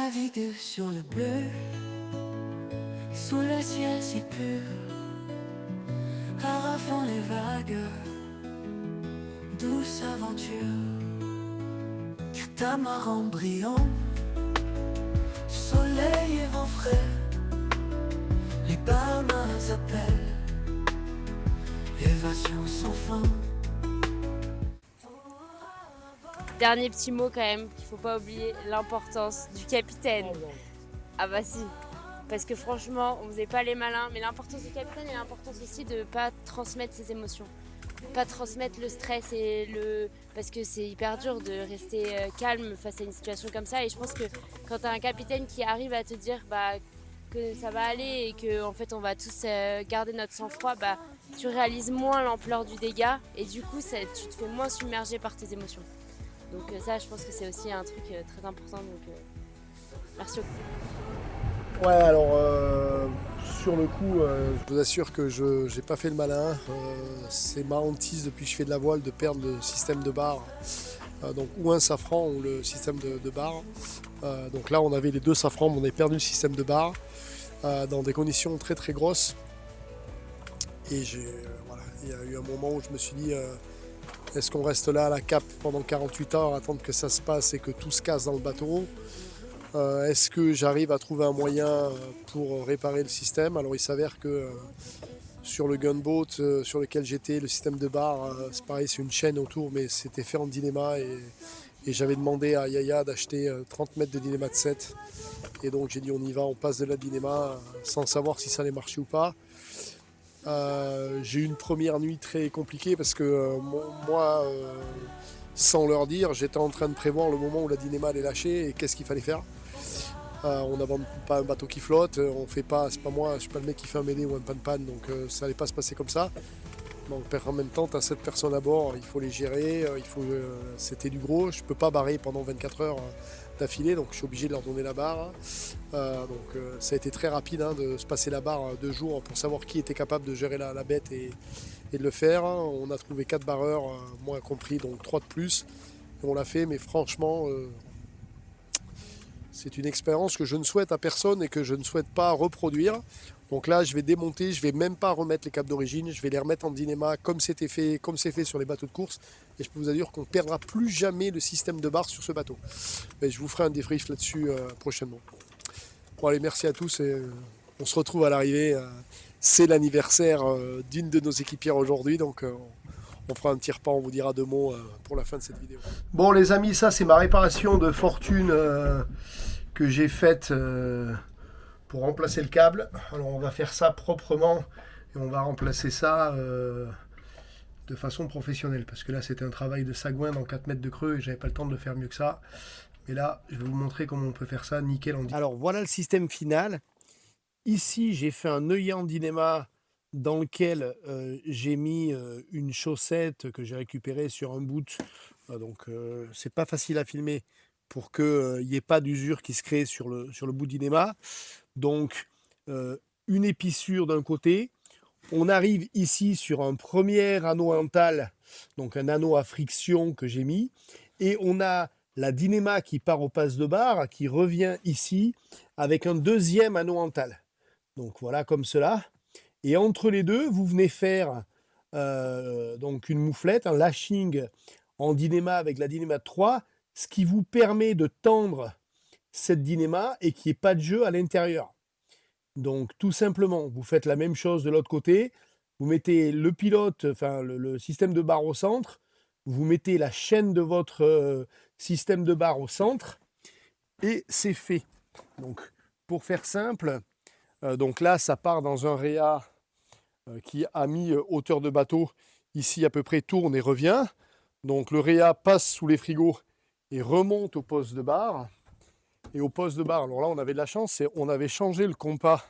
navigue sur le bleu, sous le ciel si pur, arrafant les vagues, douce aventure. Catamaran brillant, soleil et vent frais, les barmains appellent, évasion sans fin. Dernier petit mot quand même, qu'il faut pas oublier, l'importance du capitaine. Ah bah si, parce que franchement, on faisait pas les malins, mais l'importance du capitaine et l'importance aussi de pas transmettre ses émotions. Pas transmettre le stress parce que c'est hyper dur de rester calme face à une situation comme ça. Et je pense que quand tu as un capitaine qui arrive à te dire que ça va aller et que en fait on va tous garder notre sang-froid, tu réalises moins l'ampleur du dégât et du coup tu te fais moins submerger par tes émotions. Donc ça, je pense que c'est aussi un truc très important. Donc merci beaucoup. Ouais, alors sur le coup, je vous assure que je n'ai pas fait le malin. C'est ma hantise depuis que je fais de la voile de perdre le système de barre. Donc ou un safran ou le système de barre. Donc là, on avait les deux safrans, mais on a perdu le système de barre dans des conditions très très grosses. Et voilà, il y a eu un moment où je me suis dit, est-ce qu'on reste là à la cape pendant 48 heures, attendre que ça se passe et que tout se casse dans le bateau? Est-ce que j'arrive à trouver un moyen pour réparer le système? Alors il s'avère que sur le gunboat sur lequel j'étais, le système de barre, c'est pareil, c'est une chaîne autour, mais c'était fait en dynéma et j'avais demandé à Yaya d'acheter 30 mètres de dynéma de 7. Et donc j'ai dit on y va, on passe de la dynéma sans savoir si ça allait marcher ou pas. J'ai eu une première nuit très compliquée parce que moi, sans leur dire, j'étais en train de prévoir le moment où la dynéma allait lâcher et qu'est-ce qu'il fallait faire. On n'abandonne pas un bateau qui flotte, on fait pas, c'est pas moi, je suis pas le mec qui fait un mêlée ou un pan-pan, donc ça allait pas se passer comme ça. Donc en même temps, tu as 7 personnes à bord, il faut les gérer, c'était du gros, je peux pas barrer pendant 24 heures d'affilée, donc je suis obligé de leur donner la barre. Ça a été très rapide de se passer la barre 2 jours pour savoir qui était capable de gérer la bête et de le faire. On a trouvé 4 barreurs, moi compris, donc 3 de plus, et on l'a fait, mais franchement, c'est une expérience que je ne souhaite à personne et que je ne souhaite pas reproduire. Donc là, je vais démonter, je vais même pas remettre les câbles d'origine, je vais les remettre en dynéma comme c'est fait sur les bateaux de course. Et je peux vous assurer qu'on ne perdra plus jamais le système de barre sur ce bateau. Et je vous ferai un débrief là-dessus prochainement. Bon allez, merci à tous et on se retrouve à l'arrivée. C'est l'anniversaire d'une de nos équipières aujourd'hui, donc on fera un petit repas, on vous dira 2 mots pour la fin de cette vidéo. Bon les amis, ça c'est ma réparation de fortune que j'ai faite pour remplacer le câble. Alors on va faire ça proprement et on va remplacer ça de façon professionnelle parce que là c'était un travail de sagouin dans 4 mètres de creux et j'avais pas le temps de le faire mieux que ça. Et là je vais vous montrer comment on peut faire ça nickel en dynéma. Alors voilà le système final. Ici j'ai fait un œillet en dynéma dans lequel j'ai mis une chaussette que j'ai récupérée sur un bout. Donc c'est pas facile à filmer pour qu'il n'y ait pas d'usure qui se crée sur le bout dynéma. Donc une épissure d'un côté. On arrive ici sur un premier anneau hantal, donc un anneau à friction que j'ai mis. Et on a la dynéma qui part au passe de barre, qui revient ici avec un deuxième anneau hantal. Donc voilà, comme cela. Et entre les deux, vous venez faire donc une mouflette, un lashing en dynéma avec la dynéma 3, ce qui vous permet de tendre cette dynéma et qu'il n'y ait pas de jeu à l'intérieur. Donc tout simplement, vous faites la même chose de l'autre côté, vous mettez le pilote, enfin le système de barre au centre, vous mettez la chaîne de votre système de barre au centre, et c'est fait. Donc pour faire simple, donc là ça part dans un réa qui a mis hauteur de bateau, ici à peu près tourne et revient. Donc le réa passe sous les frigos et remonte au poste de barre. Et au poste de barre, alors là on avait de la chance, on avait changé le compas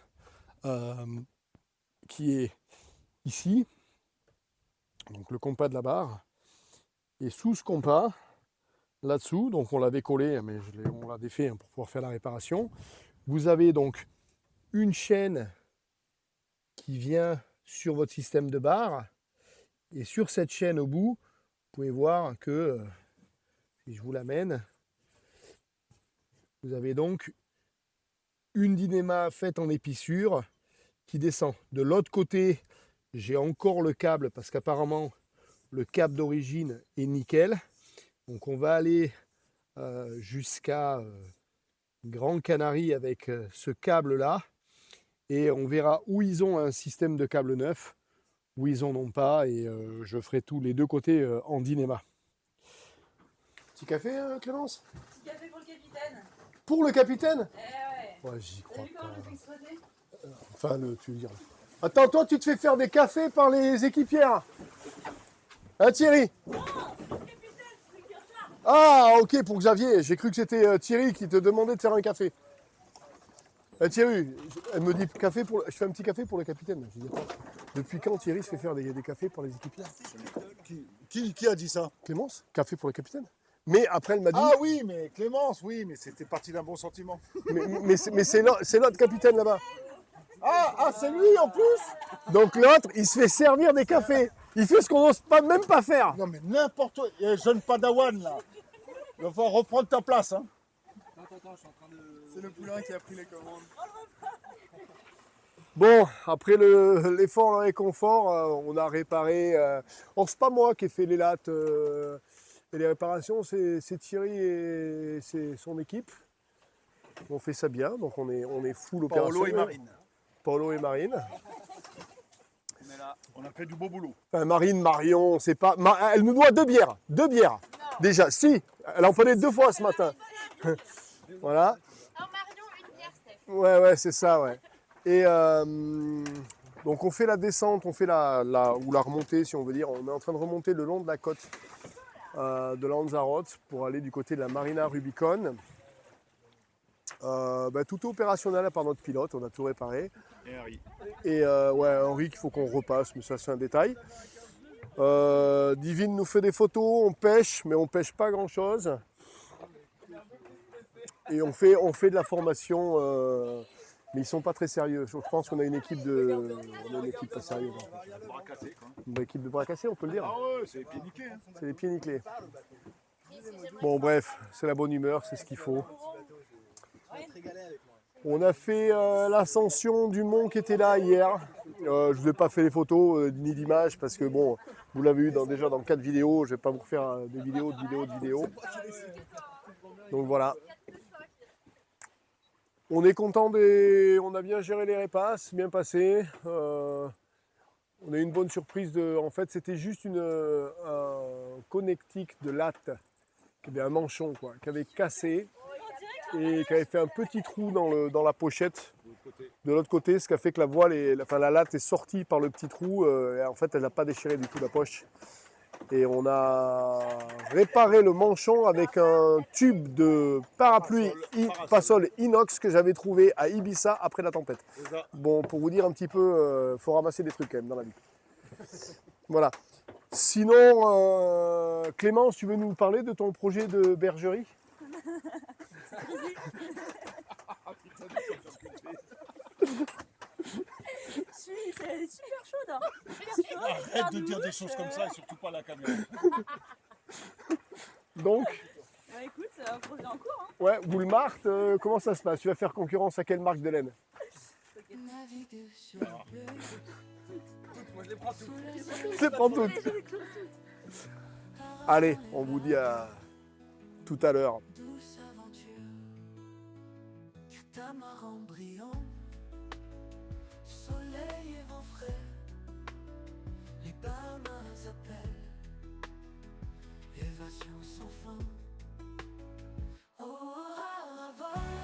qui est ici, donc le compas de la barre. Et sous ce compas, là-dessous, donc on l'avait collé, mais on l'a défait pour pouvoir faire la réparation. Vous avez donc une chaîne qui vient sur votre système de barre. Et sur cette chaîne au bout, vous pouvez voir que, si je vous l'amène, vous avez donc une dynéma faite en épissure qui descend. De l'autre côté, j'ai encore le câble parce qu'apparemment le câble d'origine est nickel. Donc on va aller jusqu'à Grand Canary avec ce câble-là. Et on verra où ils ont un système de câble neuf, où ils en ont pas. Et je ferai tous les deux côtés en dynéma. Petit café, Clémence? Petit café pour le capitaine. Pour le capitaine? Eh ouais. Ouais, j'y T'as crois vu comment pas. je fais exploser? Enfin, tu veux dire. Attends, toi, tu te fais faire des cafés par les équipières. Hein, Thierry? Non, c'est le capitaine, c'est lui qui est en charge. Ah, ok, pour Xavier. J'ai cru que c'était Thierry qui te demandait de faire un café. Thierry, elle me dit café pour. Je fais un petit café pour le capitaine. Je dis, depuis quand Thierry se fait faire des cafés par les équipières? Qui a dit ça? Clémence? Café pour le capitaine? Mais après, elle m'a dit. Ah oui, mais Clémence, oui, mais c'était parti d'un bon sentiment. Mais c'est l'autre capitaine là-bas. Ah, c'est lui en plus? Donc l'autre, il se fait servir des cafés. Il fait ce qu'on n'ose pas, même pas faire. Non mais n'importe quoi, il y a un jeune padawan là. Il va falloir reprendre ta place, hein. Attends, je suis en train de. C'est le poulain qui a pris les commandes. Bon, après l'effort, le réconfort, on a réparé. Or, c'est pas moi qui ai fait les lattes et les réparations, c'est Thierry et c'est son équipe. On fait ça bien, donc on est full opérationnel. Paolo et Marine. Paolo et Marine. On est là. On a fait du beau boulot. Enfin, Marine, Marion, c'est pas. Elle nous doit 2 bières. 2 bières. Déjà, si. Elle en prenait 2 fois ce matin. Voilà. Non, Marion, une bière, Steph. Ouais, c'est ça, ouais. Et donc on fait la descente, on fait la remontée, si on veut dire. On est en train de remonter le long de la côte de Lanzarote pour aller du côté de la Marina Rubicon. Tout est opérationnel par notre pilote, on a tout réparé. Et Harry. Et ouais, Henri qu'il faut qu'on repasse, mais ça c'est un détail. Divine nous fait des photos, on pêche, mais on pêche pas grand chose. Et on fait de la formation, mais ils sont pas très sérieux. Je pense qu'on a une équipe pas sérieuse. Bras cassés, quoi. Une équipe de bras cassés, on peut le dire. Ah ouais, c'est les pieds niqués, hein. C'est les pieds nickelés. Bon bref, c'est la bonne humeur, c'est ce qu'il faut. On a fait l'ascension du mont qui était là hier. Je ne vous ai pas fait les photos ni d'images parce que bon, vous l'avez eu déjà dans 4 vidéos. Je ne vais pas vous refaire des vidéos. Donc voilà. On est content on a bien géré les repasses, bien passé. On a eu une bonne surprise en fait, c'était juste un connectique de latte qui avait un manchon quoi, qui avait cassé et qui avait fait un petit trou dans la pochette de l'autre côté, ce qui a fait que la latte est sortie par le petit trou et en fait elle n'a pas déchiré du tout la poche. Et on a réparé le manchon avec un tube de parapluie Passol inox que j'avais trouvé à Ibiza après la tempête. Bon, pour vous dire un petit peu, faut ramasser des trucs quand même dans la vie. Voilà. Sinon, Clémence, tu veux nous parler de ton projet de bergerie? C'est super chaude. Hein. Arrête de dire des choses comme ça et surtout pas à la caméra. Donc, Bah écoute, c'est un projet en cours. Hein. ouais, Woolmart, comment ça se passe? Tu vas faire concurrence à quelle marque de laine? Navigue sur le bleu, Moi je les prends toutes. Je les prends toutes. Allez, on vous dit à tout à l'heure. douce aventure, catamaran brillant.